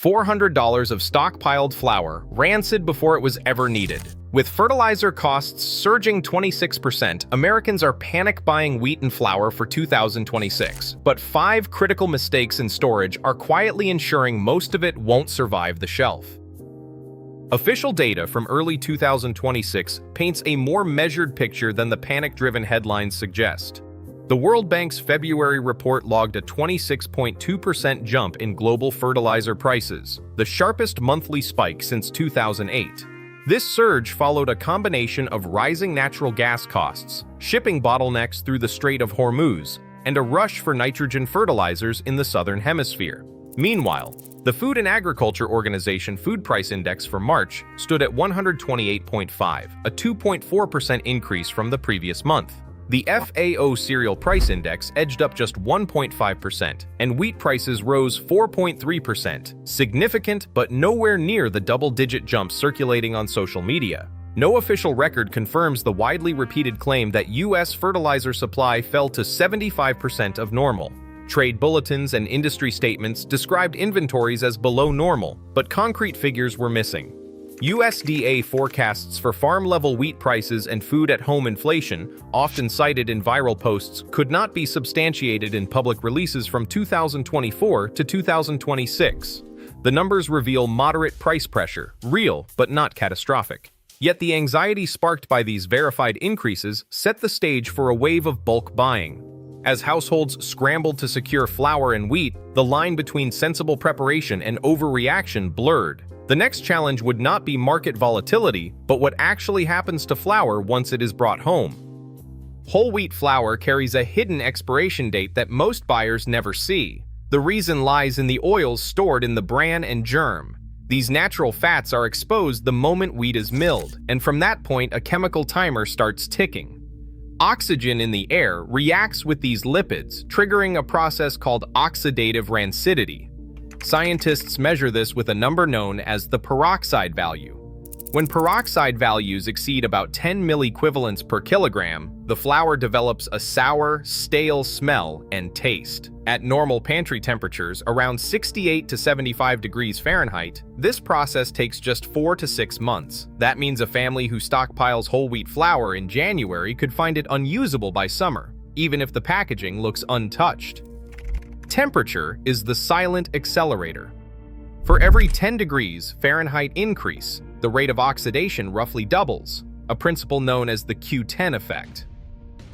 $400 of stockpiled flour, rancid before it was ever needed. With fertilizer costs surging 26%, Americans are panic buying wheat and flour for 2026. But 5 critical mistakes in storage are quietly ensuring most of it won't survive the shelf. Official data from early 2026 paints a more measured picture than the panic-driven headlines suggest. The World Bank's February report logged a 26.2% jump in global fertilizer prices, the sharpest monthly spike since 2008. This surge followed a combination of rising natural gas costs, shipping bottlenecks through the Strait of Hormuz, and a rush for nitrogen fertilizers in the Southern Hemisphere. Meanwhile, the Food and Agriculture Organization Food Price Index for March stood at 128.5, a 2.4% increase from the previous month. The FAO Cereal Price Index edged up just 1.5%, and wheat prices rose 4.3%, significant but nowhere near the double-digit jumps circulating on social media. No official record confirms the widely repeated claim that U.S. fertilizer supply fell to 75% of normal. Trade bulletins and industry statements described inventories as below normal, but concrete figures were missing. USDA forecasts for farm-level wheat prices and food-at-home inflation, often cited in viral posts, could not be substantiated in public releases from 2024 to 2026. The numbers reveal moderate price pressure, real but not catastrophic. Yet the anxiety sparked by these verified increases set the stage for a wave of bulk buying. As households scrambled to secure flour and wheat, the line between sensible preparation and overreaction blurred. The next challenge would not be market volatility, but what actually happens to flour once it is brought home. Whole wheat flour carries a hidden expiration date that most buyers never see. The reason lies in the oils stored in the bran and germ. These natural fats are exposed the moment wheat is milled, and from that point a chemical timer starts ticking. Oxygen in the air reacts with these lipids, triggering a process called oxidative rancidity. Scientists measure this with a number known as the peroxide value. When peroxide values exceed about 10 milliequivalents per kilogram, the flour develops a sour, stale smell and taste. At normal pantry temperatures, around 68 to 75 degrees Fahrenheit, this process takes just 4 to 6 months. That means a family who stockpiles whole wheat flour in January could find it unusable by summer, even if the packaging looks untouched. Temperature is the silent accelerator. For every 10 degrees Fahrenheit increase, the rate of oxidation roughly doubles, a principle known as the Q10 effect.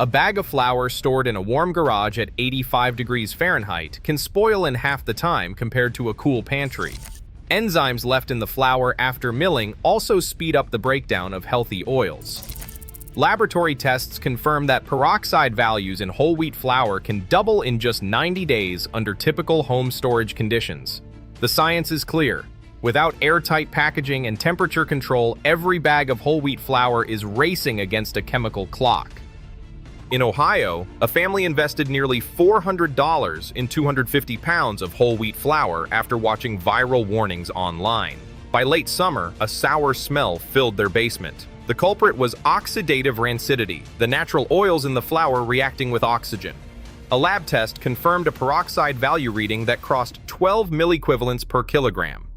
A bag of flour stored in a warm garage at 85 degrees Fahrenheit can spoil in half the time compared to a cool pantry. Enzymes left in the flour after milling also speed up the breakdown of healthy oils. Laboratory tests confirm that peroxide values in whole wheat flour can double in just 90 days under typical home storage conditions. The science is clear. Without airtight packaging and temperature control, every bag of whole wheat flour is racing against a chemical clock. In Ohio, a family invested nearly $400 in 250 pounds of whole wheat flour after watching viral warnings online. By late summer, a sour smell filled their basement. The culprit was oxidative rancidity, the natural oils in the flour reacting with oxygen. A lab test confirmed a peroxide value reading that crossed 12 milliequivalents per kilogram.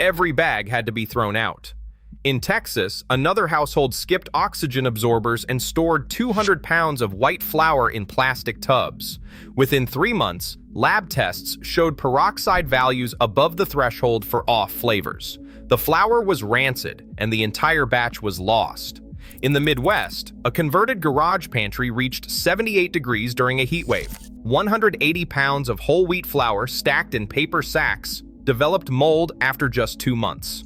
Every bag had to be thrown out. In Texas, another household skipped oxygen absorbers and stored 200 pounds of white flour in plastic tubs. Within 3 months, lab tests showed peroxide values above the threshold for off flavors. The flour was rancid, and the entire batch was lost. In the Midwest, a converted garage pantry reached 78 degrees during a heat wave. 180 pounds of whole wheat flour stacked in paper sacks developed mold after just 2 months.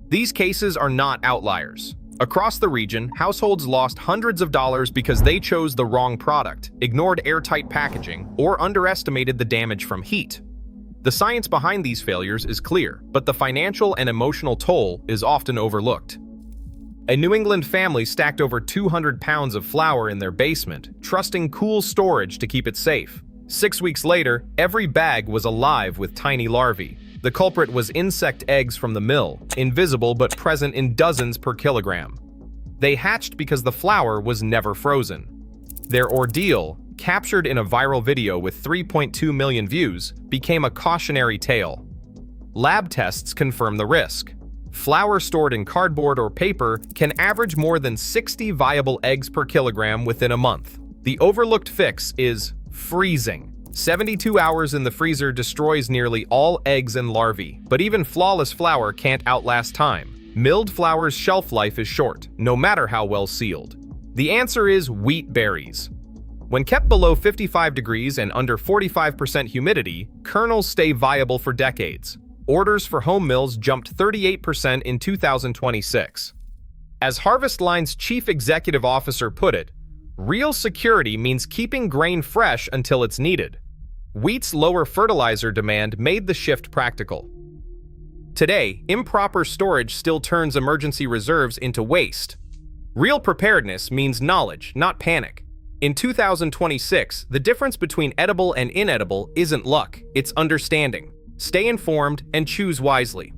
These cases are not outliers. Across the region, households lost hundreds of dollars because they chose the wrong product, ignored airtight packaging, or underestimated the damage from heat. The science behind these failures is clear, but the financial and emotional toll is often overlooked. A New England family stacked over 200 pounds of flour in their basement, trusting cool storage to keep it safe. 6 weeks later, every bag was alive with tiny larvae. The culprit was insect eggs from the mill, invisible but present in dozens per kilogram. They hatched because the flour was never frozen. Their ordeal, captured in a viral video with 3.2 million views, became a cautionary tale. Lab tests confirm the risk. Flour stored in cardboard or paper can average more than 60 viable eggs per kilogram within a month. The overlooked fix is freezing. 72 hours in the freezer destroys nearly all eggs and larvae, but even flawless flour can't outlast time. Milled flour's shelf life is short, no matter how well sealed. The answer is wheat berries. When kept below 55 degrees and under 45% humidity, kernels stay viable for decades. Orders for home mills jumped 38% in 2026. As Harvest Line's chief executive officer put it, real security means keeping grain fresh until it's needed. Wheat's lower fertilizer demand made the shift practical. Today, improper storage still turns emergency reserves into waste. Real preparedness means knowledge, not panic. In 2026, the difference between edible and inedible isn't luck, it's understanding. Stay informed and choose wisely.